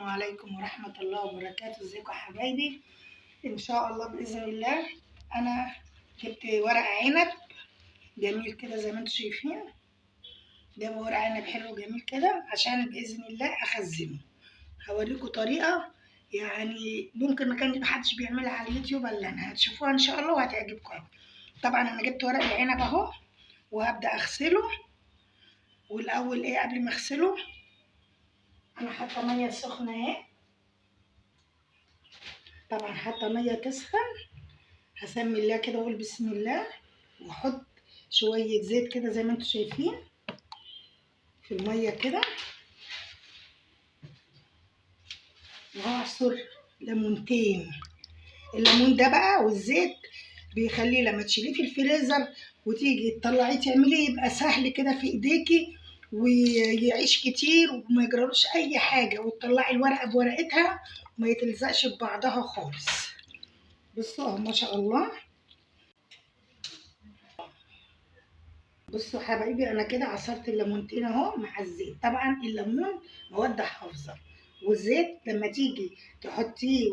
عليكم ورحمة الله وبركاته. ازيكم يا حبايبي؟ ان شاء الله باذن الله. انا جبت ورق عنب جميل كده زي ما انتم شايفين. ده ورق عنب حلو جميل كده عشان باذن الله اخزنه. هوريكم طريقه يعني ممكن ما كان محدش بيعملها على اليوتيوب الا انا، هتشوفوها ان شاء الله وهتعجبكم. طبعا انا جبت ورق العنب اهو وهبدا اغسله. والاول ايه قبل ما اغسله انا حاطه ميه سخنه اهي. طبعا حاطه ميه تسخن، هسمي الله كده واقول بسم الله واحط شويه زيت كده زي ما انتم شايفين في الميه كده، وهعصر ليمونتين. الليمون ده بقى والزيت بيخليه لما تشيليه في الفريزر وتيجي تطلعيه تعمليه يبقى سهل كده في ايديكي ويعيش كتير وما يجرالوش اي حاجه، وتطلعي الورقه بورقتها وما يتلزقش ببعضها خالص. بصوا اهو ما شاء الله. بصوا حبايبي انا كده عصرت الليمونتين اهو مع الزيت. طبعا الليمون مواد حافظه، والزيت لما تيجي تحطيه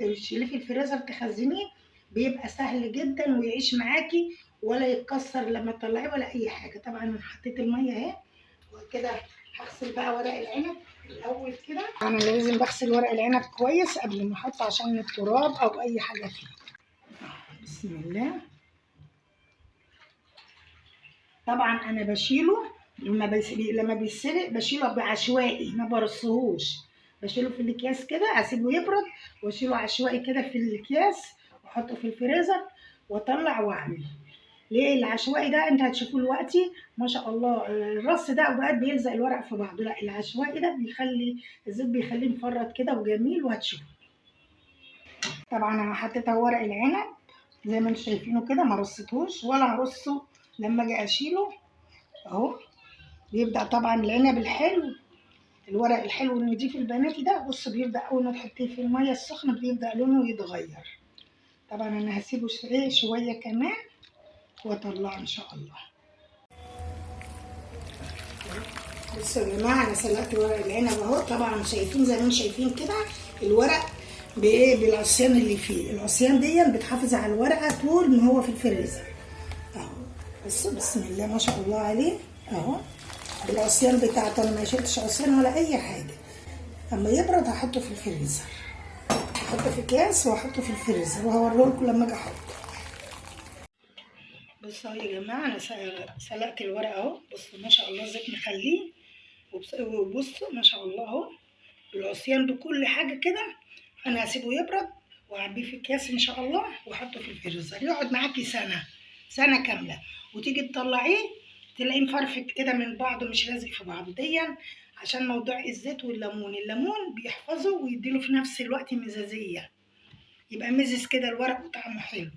وتشيليه في الفريزر تخزنيه بيبقى سهل جدا ويعيش معاكي ولا يتكسر لما تطلعيه ولا اي حاجه. طبعا انا حطيت الميه اهي وكده. هغسل بقى ورق العنب الاول كده. انا لازم بغسل ورق العنب كويس قبل ما احطه عشان التراب او اي حاجه فيه. بسم الله. طبعا انا بشيله لما بيتسلق بشيله بعشوائي ما برصهوش، بشيله في الاكياس كده اسيبه يبرد واشيله عشوائي كده في الاكياس واحطه في الفريزر واطلع واعمل. ليه العشوائي ده؟ انت هتشوفوه دلوقتي ما شاء الله. الرص ده اوقات بيلزق الورق في بعضه، لا العشوائي ده بيخلي الزيت بيخليه مفرط كده وجميل وهتشوفوا. طبعا انا حطيت ورق العنب زي ما انتم شايفينه كده، ما رصيتهوش ولا هرصه لما اجي اشيله اهو. بيبدأ طبعا العنب الحلو الورق الحلو النضيف البناتي ده، بص بيبدأ أول ما تحطيه في المية السخنة بيبدأ لونه يتغير. طبعا أنا هسيبه شوية كمان وأطلعه إن شاء الله. بصوا يا جماعة أنا سلقت ورق العنب أهو. طبعا شايفين زي ما انتم شايفين كده الورق بإيه؟ بالعصيان اللي فيه. العصيان دي بتحافظ على الورقة طول ما هو في الفريزر أهو. بصوا بسم الله ما شاء الله عليه أهو. العصيان بتاعته انا ما شلتش عصيان ولا اي حاجه. اما يبرد هحطه في الفريزر، هحطه في اكياس واحطه في الفريزر وهوريه لكم لما اجي احطه. بصوا اهو يا جماعه انا سلقت الورق اهو. بصوا ما شاء الله الزيت مخليه، وبصوا ما شاء الله اهو العصيان بكل حاجه كده. انا هسيبه يبرد واعبيه في اكياس ان شاء الله واحطه في الفريزر يقعد معاكي سنه كامله، وتيجي تطلعيه تلاقيه مفرفت كده من بعضه مش لازق في بعضه. ديا عشان موضوع الزيت والليمون. الليمون بيحفظه ويديله في نفس الوقت مزازيه، يبقى مزز كده الورق وطعمه حلو.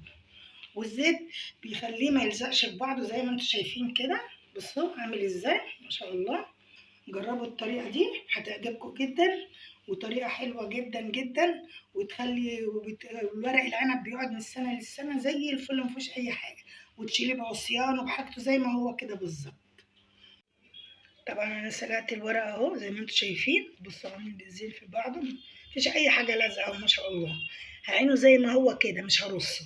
والزيت بيخليه ما يلزقش في بعضه زي ما انتم شايفين كده. بصوا عامل ازاي ما شاء الله. جربوا الطريقه دي هتعجبكم جدا، وطريقه حلوه جدا جدا وتخلي ورق العنب بيقعد من السنه للسنه زي الفل مفيهوش اي حاجه، وتشيليه بعصيان وبحاجته زي ما هو كده بالظبط. طبعا انا سلقت الورق اهو زي ما انتم شايفين. بصوا عاملين ازاي في بعضه مفيش اي حاجه لازقه ما شاء الله. هعينه زي ما هو كده مش هرصه.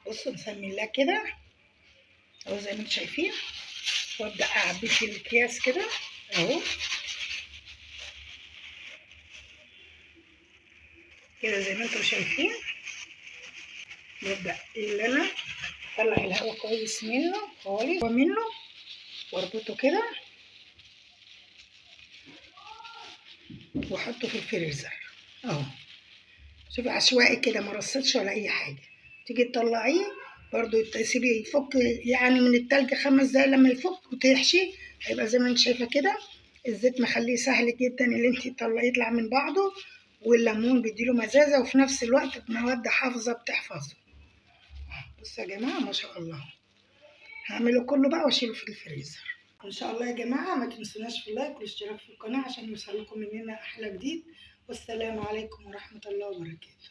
بصوا نسمي الله كده اهو زي ما انتم شايفين، وابدا اعبيه في الاكياس كده اهو كده زي ما انتم شايفين. وابدا اللي انا اطلع الهواء كويس منه خالص ومنه واربطه كده واحطه في الفريزر اهو. شوفي عشوائي كده ما رصتش ولا اي حاجه. تيجي تطلعيه برضو تسيبيه يفك يعني من التلج 5 دقايق. لما يفك وتحشي هيبقى زي ما انت شايفه كده. الزيت مخليه سهل جدا اللي انت يطلع من بعضه، والليمون بيديله مزازه وفي نفس الوقت مواد حافظه بتحفظه. بصوا يا جماعه ما شاء الله. هعمله كله بقى واشيله في الفريزر ان شاء الله. يا جماعه ما تنسوناش في اللايك والاشتراك في القناه عشان يوصلكم مننا احلى جديد. والسلام عليكم ورحمه الله وبركاته.